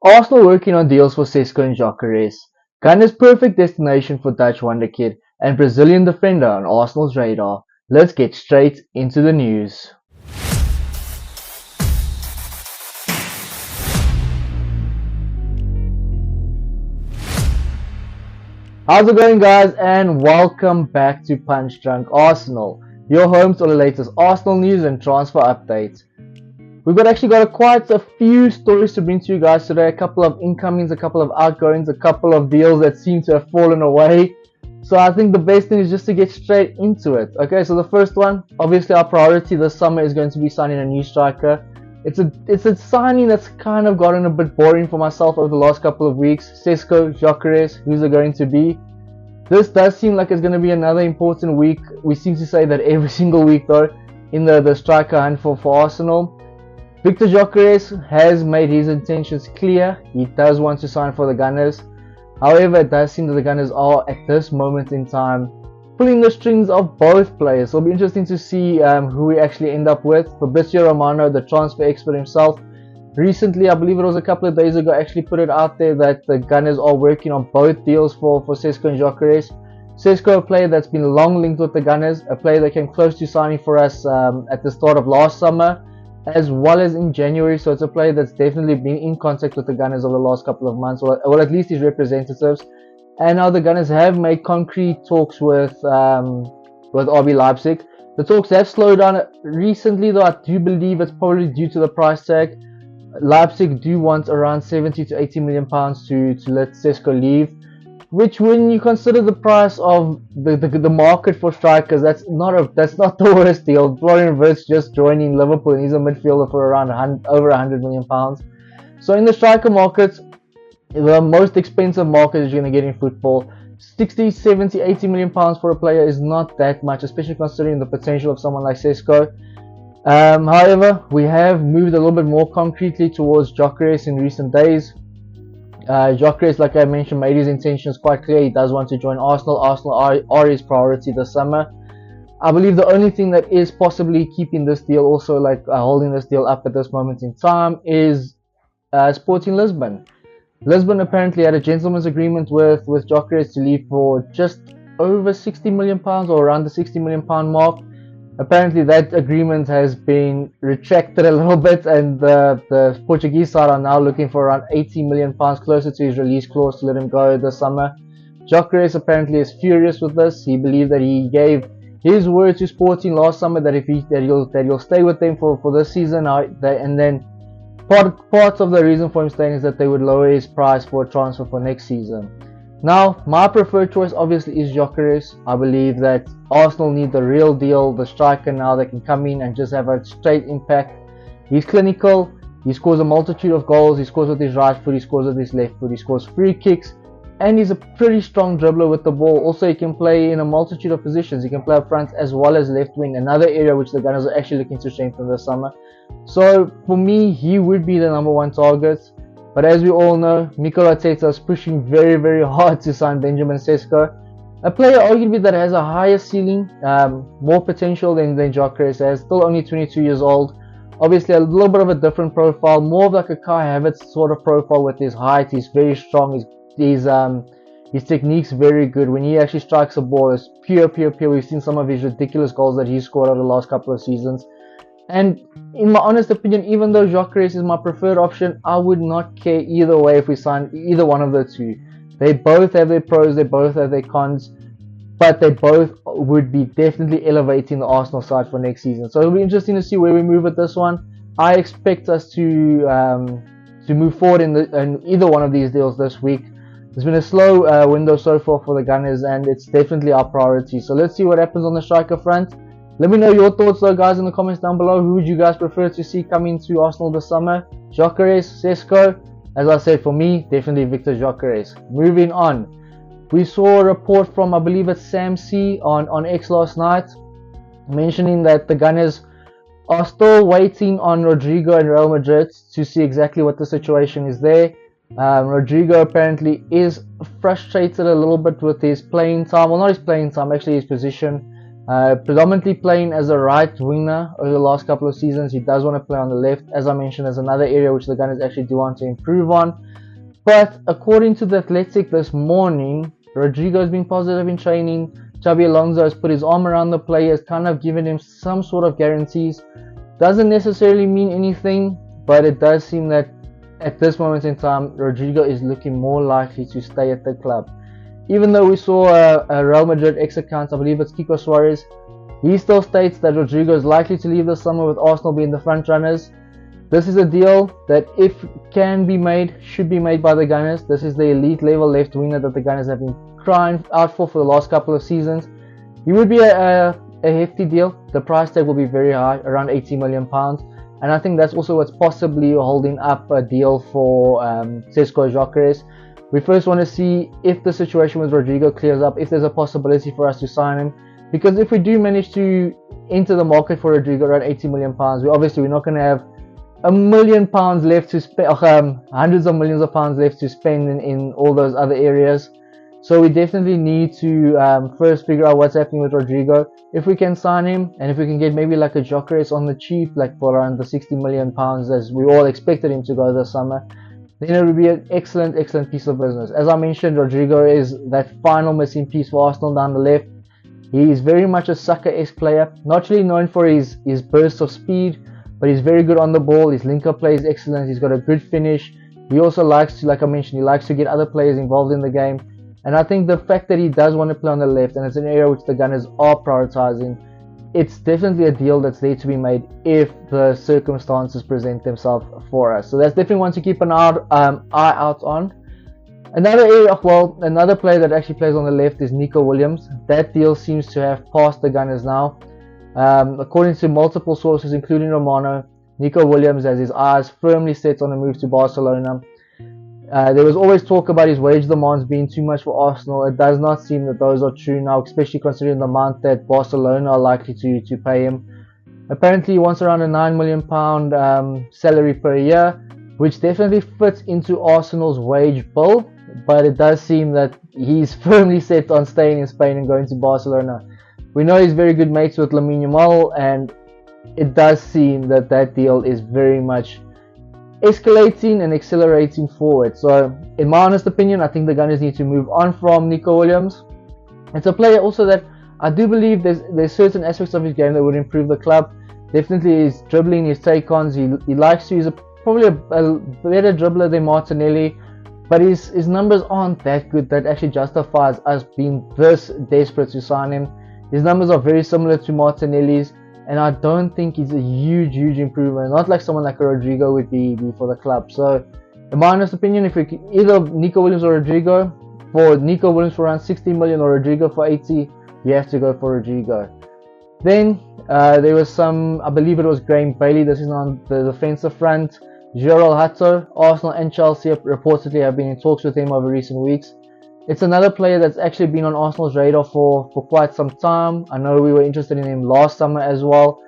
Arsenal working on deals for Sesko and Gyokeres. Ghana's perfect destination for Dutch wonderkid and Brazilian defender on Arsenal's radar. Let's get straight into the news. How's it going, guys? And welcome back to Punch Drunk Arsenal, your home to the latest Arsenal news and transfer updates. We've actually got quite a few stories to bring to you guys today. A couple of incomings, a couple of outgoings, a couple of deals that seem to have fallen away. So I think the best thing is just to get straight into it. Okay, so the first one, obviously our priority this summer is going to be signing a new striker. It's a signing that's kind of gotten a bit boring for myself over the last couple of weeks. Sesko, Gyokeres, who's it going to be? This does seem like it's going to be another important week. We seem to say that every single week though, in the striker hunt for Arsenal. Victor Gyokeres has made his intentions clear. He does want to sign for the Gunners. However, it does seem that the Gunners are at this moment in time pulling the strings of both players. So it'll be interesting to see who we actually end up with. Fabrizio Romano, the transfer expert himself, recently, I believe it was a couple of days ago, actually put it out there that the Gunners are working on both deals for Sesko and Gyokeres. Sesko, a player that's been long linked with the Gunners, a player that came close to signing for us at the start of last summer, as well as in January. So it's a player that's definitely been in contact with the Gunners over the last couple of months, or at least his representatives. And now the Gunners have made concrete talks with RB Leipzig. The talks have slowed down recently, though. I do believe it's probably due to the price tag. Leipzig do want around 70 to 80 million pounds to let Sesko leave, which, when you consider the price of the market for strikers, that's not the worst deal. Florian Wirtz just joining Liverpool, and he's a midfielder for around over 100 million pounds. So in the striker market, the most expensive market that you're going to get in football, 60, 70, 80 million pounds for a player is not that much, especially considering the potential of someone like Sesko. However, we have moved a little bit more concretely towards Gyokeres in recent days. Gyokeres, like I mentioned, made his intentions quite clear. He does want to join Arsenal. Arsenal are his priority this summer. I believe the only thing that is possibly keeping this deal also, holding this deal up at this moment in time, is Sporting Lisbon. Lisbon apparently had a gentleman's agreement with Gyokeres to leave for just over 60 million pounds, or around the 60 million pound mark. Apparently that agreement has been retracted a little bit, and the Portuguese side are now looking for around 80 million pounds, closer to his release clause, to let him go this summer. Gyokeres apparently is furious with this. He believed that he gave his word to Sporting last summer that he'll stay with them for this season, and then part of the reason for him staying is that they would lower his price for a transfer for next season. Now, my preferred choice obviously is Gyokeres. I believe that Arsenal need the real deal, the striker now that can come in and just have a straight impact. He's clinical, he scores a multitude of goals, he scores with his right foot, he scores with his left foot, he scores free kicks, and he's a pretty strong dribbler with the ball. Also, he can play in a multitude of positions. He can play up front as well as left wing, another area which the Gunners are actually looking to strengthen this summer. So for me, he would be the number one target. But as we all know, Mikel Arteta is pushing very, very hard to sign Benjamin Sesko, a player arguably that has a higher ceiling, more potential than Gyokeres has. Still only 22 years old. Obviously a little bit of a different profile, more of like a Kai Havertz sort of profile with his height. He's very strong. His technique's very good. When he actually strikes a ball, it's pure. We've seen some of his ridiculous goals that he's scored over the last couple of seasons. And in my honest opinion, even though Gyokeres is my preferred option, I would not care either way if we sign either one of the two. They both have their pros, they both have their cons, but they both would be definitely elevating the Arsenal side for next season. So it'll be interesting to see where we move with this one. I expect us to move forward in either one of these deals this week. It's been a slow window so far for the Gunners, and it's definitely our priority. So let's see what happens on the striker front. Let me know your thoughts though, guys, in the comments down below. Who would you guys prefer to see coming to Arsenal this summer? Gyokeres, Sesko? As I said, for me, definitely Victor Gyokeres. Moving on. We saw a report from, I believe it's Sam C on X last night, mentioning that the Gunners are still waiting on Rodrigo and Real Madrid to see exactly what the situation is there. Rodrigo apparently is frustrated a little bit with his playing time. Well, not his playing time, actually his position. Predominantly playing as a right winger over the last couple of seasons. He does want to play on the left. As I mentioned, there's another area which the Gunners actually do want to improve on. But according to the Athletic this morning, Rodrigo has been positive in training. Xabi Alonso has put his arm around the player, has kind of given him some sort of guarantees. Doesn't necessarily mean anything, but it does seem that at this moment in time, Rodrigo is looking more likely to stay at the club. Even though we saw a Real Madrid ex-account, I believe it's Kiko Suarez, he still states that Rodrigo is likely to leave this summer with Arsenal being the front runners. This is a deal that, if can be made, should be made by the Gunners. This is the elite level left winger that the Gunners have been crying out for the last couple of seasons. He would be a hefty deal. The price tag will be very high, around £80 million. And I think that's also what's possibly holding up a deal for Sesko Gyokeres. We first want to see if the situation with Rodrigo clears up, if there's a possibility for us to sign him. Because if we do manage to enter the market for Rodrigo around £80 million, we're not going to have £1 million left to spend, hundreds of millions of pounds left to spend in all those other areas. So we definitely need to first figure out what's happening with Rodrigo. If we can sign him, and if we can get maybe like a Gyokeres on the cheap, like for around the £60 million as we all expected him to go this summer, then it would be an excellent piece of business. As I mentioned, Rodrigo is that final missing piece for Arsenal down the left. He is very much a Saka-esque player, not really known for his bursts of speed, but he's very good on the ball. His link-up play is excellent. He's got a good finish. He also likes to, like I mentioned, he likes to get other players involved in the game. And I think the fact that he does want to play on the left, and it's an area which the Gunners are prioritizing, it's definitely a deal that's there to be made if the circumstances present themselves for us. So that's definitely one to keep an eye out on. Another player that actually plays on the left is Nico Williams. That deal seems to have passed the Gunners now. According to multiple sources, including Romano, Nico Williams has his eyes firmly set on a move to Barcelona. There was always talk about his wage demands being too much for Arsenal. It does not seem that those are true now, especially considering the amount that Barcelona are likely to pay him. Apparently he wants around a £9 million salary per year, which definitely fits into Arsenal's wage bill, but it does seem that he's firmly set on staying in Spain and going to Barcelona. We know he's very good mates with Lamine Yamal, and it does seem that that deal is very much escalating and accelerating forward. So in my honest opinion, I think the Gunners need to move on from Nico Williams. It's a player also that I do believe there's certain aspects of his game that would improve the club. Definitely his dribbling, his take-ons, he likes to. He's probably a better dribbler than Martinelli, but his numbers aren't that good that actually justifies us being this desperate to sign him. His numbers are very similar to Martinelli's, and I don't think he's a huge improvement. Not like someone like a Rodrigo would be for the club. So in my honest opinion, if we could, either Nico Williams or Rodrigo, for Nico Williams for around 60 million or Rodrigo for 80, you have to go for Rodrigo. Then there was I believe it was Graham Bailey. This is on the defensive front. Gerald Hato, Arsenal and Chelsea reportedly have been in talks with him over recent weeks. It's another player that's actually been on Arsenal's radar for quite some time. I know we were interested in him last summer as well.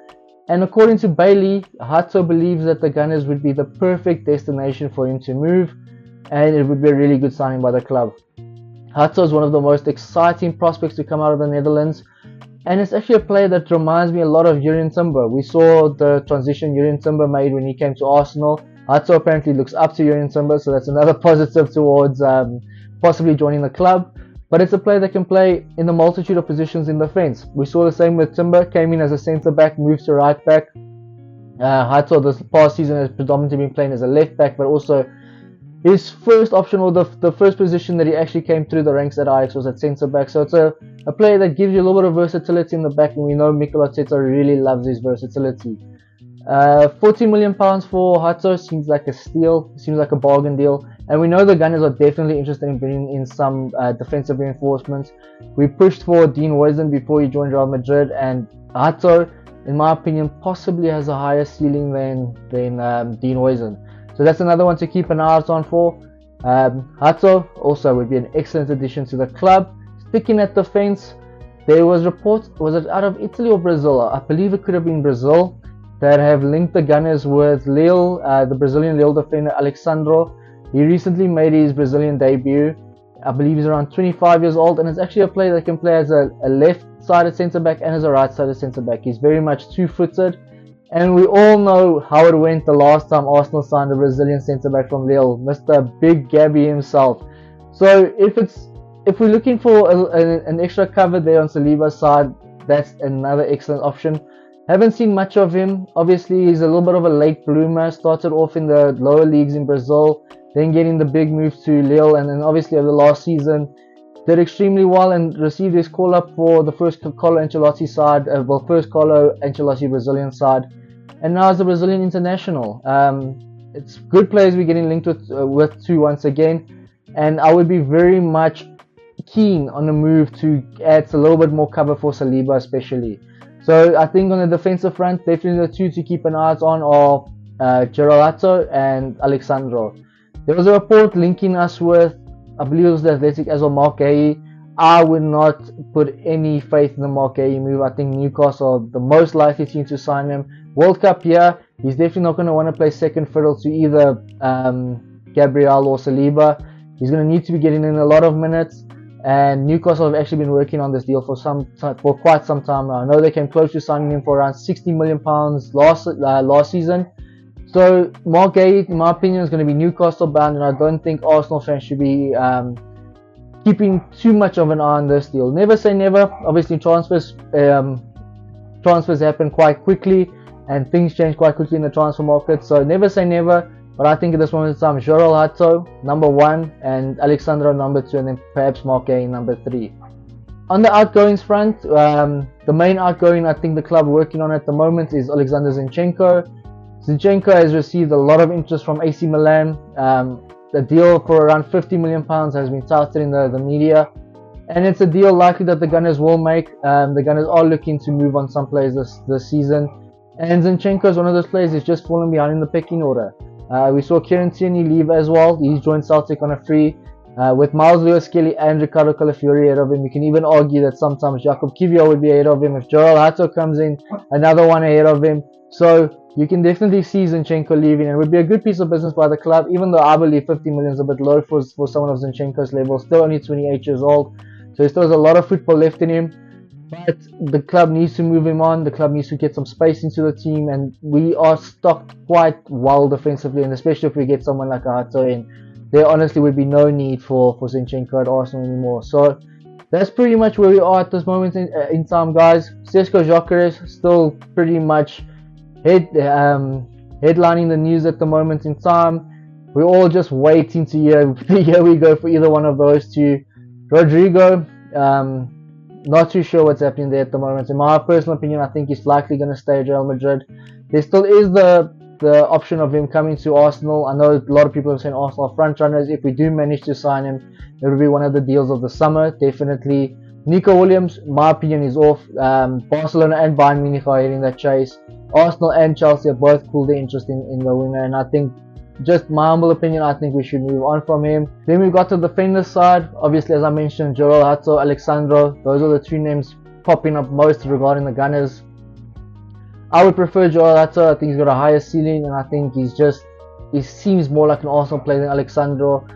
And according to Bailey, Hato believes that the Gunners would be the perfect destination for him to move, and it would be a really good signing by the club. Hato is one of the most exciting prospects to come out of the Netherlands, and it's actually a player that reminds me a lot of Jurrien Timber. We saw the transition Jurrien Timber made when he came to Arsenal. Hato apparently looks up to Jurrien Timber, so that's another positive towards possibly joining the club. But it's a player that can play in the multitude of positions in defence. We saw the same with Timber, came in as a centre back, moved to right back. Hato this past season has predominantly been playing as a left back, but also his first option, or the first position that he actually came through the ranks at Ajax, was at centre back. So it's a player that gives you a little bit of versatility in the back, and we know Mikel Arteta really loves his versatility. £40 million for Hato seems like a steal, seems like a bargain deal, and we know the Gunners are definitely interested in bringing in some defensive reinforcements. We pushed for Dean Huijsen before he joined Real Madrid, and Hato, in my opinion, possibly has a higher ceiling than Dean Huijsen. So that's another one to keep an eye out on for. Hato also would be an excellent addition to the club. Sticking at defense, there was reports, was it out of Italy or Brazil? I believe it could have been Brazil, that have linked the Gunners with Lille, the Brazilian Lille defender Alexandro. He recently made his Brazilian debut. I believe he's around 25 years old, and it's actually a player that can play as a left-sided centre-back and as a right-sided centre-back. He's very much two-footed. And we all know how it went the last time Arsenal signed a Brazilian centre back from Lille, Mr. Big Gabby himself. So if we're looking for an extra cover there on Saliba's side, that's another excellent option. Haven't seen much of him. Obviously, he's a little bit of a late bloomer. Started off in the lower leagues in Brazil, then getting the big move to Lille, and then obviously over the last season did extremely well and received his call up for the first Carlo Ancelotti side, first Carlo Ancelotti Brazilian side, and now as a Brazilian international. It's good players we're getting linked with too once again, and I would be very much keen on the move to add a little bit more cover for Saliba especially. So I think on the defensive front, definitely the two to keep an eye on are Geralato and Alexandro. There was a report linking us with, I believe it was the Athletic as well, Mark Gay. I would not put any faith in the Mark Gay move. I think Newcastle are the most likely team to sign him. World Cup here, he's definitely not going to want to play second fiddle to either Gabriel or Saliba. He's going to need to be getting in a lot of minutes. And Newcastle have actually been working on this deal for quite some time now. I know they came close to signing him for around £60 million last season. So Mark Gay, in my opinion, is going to be Newcastle bound, and I don't think Arsenal fans should be keeping too much of an eye on this deal. Never say never. Obviously, transfers happen quite quickly, and things change quite quickly in the transfer market. So never say never. But I think at this moment in time, Joral Hato, number 1, and Alexandro, number 2, and then perhaps Mark Gay, number 3. On the outgoings front, the main outgoing I think the club working on at the moment is Alexander Zinchenko. Zinchenko has received a lot of interest from AC Milan. The deal for around £50 million has been touted in the media. And it's a deal likely that the Gunners will make. The Gunners are looking to move on some players this season. And Zinchenko is one of those players who's just fallen behind in the pecking order. We saw Kieran Tierney leave as well. He's joined Celtic on a free. With Miles Lewis-Kelly and Ricardo Calafiori ahead of him, you can even argue that sometimes Jakub Kiwior would be ahead of him. If Joral Hato comes in, another one ahead of him. So you can definitely see Zinchenko leaving, and it would be a good piece of business by the club, even though I believe 50 million is a bit low for someone of Zinchenko's level. Still only 28 years old, so he still has a lot of football left in him. But the club needs to move him on. The club needs to get some space into the team, and we are stocked quite well defensively, and especially if we get someone like Hato in, there honestly would be no need for Zinchenko at Arsenal anymore. So that's pretty much where we are at this moment in time, guys. Sesko Gyokeres still pretty much headlining the news at the moment in time. We're all just waiting to hear here we go for either one of those two. Rodrigo, not too sure what's happening there at the moment. In my personal opinion, I think he's likely going to stay at Real Madrid. There still is the option of him coming to Arsenal. I know a lot of people are saying Arsenal are front runners. If we do manage to sign him, it will be one of the deals of the summer, definitely. Nico Williams, my opinion, is off. Barcelona and Bayern Munich are heading that chase. Arsenal and Chelsea are both pulled their interest in the winger, and I think, just my humble opinion, I think we should move on from him. Then we've got to the defender side. Obviously, as I mentioned, Joral Hato, Alexandro, those are the two names popping up most regarding the Gunners. I would prefer Joral Hato. I think he's got a higher ceiling, and I think he seems more like an Arsenal player than Alexandro.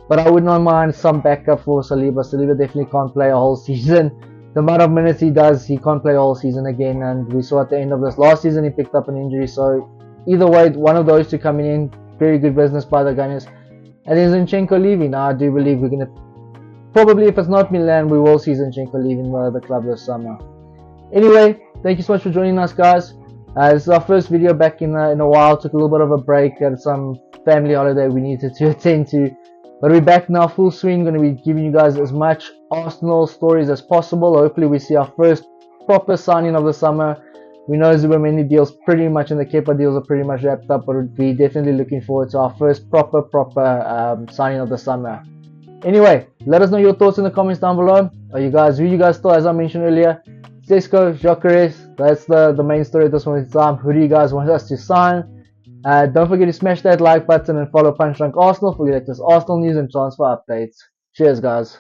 But I would not mind some backup for Saliba. Saliba definitely can't play a whole season. The amount of minutes he does, he can't play a whole season again. And we saw at the end of this last season, he picked up an injury. So either way, one of those two coming in, very good business by the Gunners. And then Zinchenko leaving. Now, I do believe we're going to, probably if it's not Milan, we will see Zinchenko leaving the club this summer. Anyway, thank you so much for joining us, guys. This is our first video back in a while. Took a little bit of a break. Had some family holiday we needed to attend to. But we're back now, full swing. Going to be giving you guys as much Arsenal stories as possible. Hopefully we see our first proper signing of the summer. We know Zubameni deals pretty much and the Kepa deals are pretty much wrapped up, but we're definitely looking forward to our first proper signing of the summer. Anyway, let us know your thoughts in the comments down below. Who you guys still, as I mentioned earlier, Sesko, Gyokeres, that's the main story at this moment in time. Who do you guys want us to sign? Don't forget to smash that like button and follow Punch Drunk Arsenal for the latest Arsenal news and transfer updates. Cheers, guys.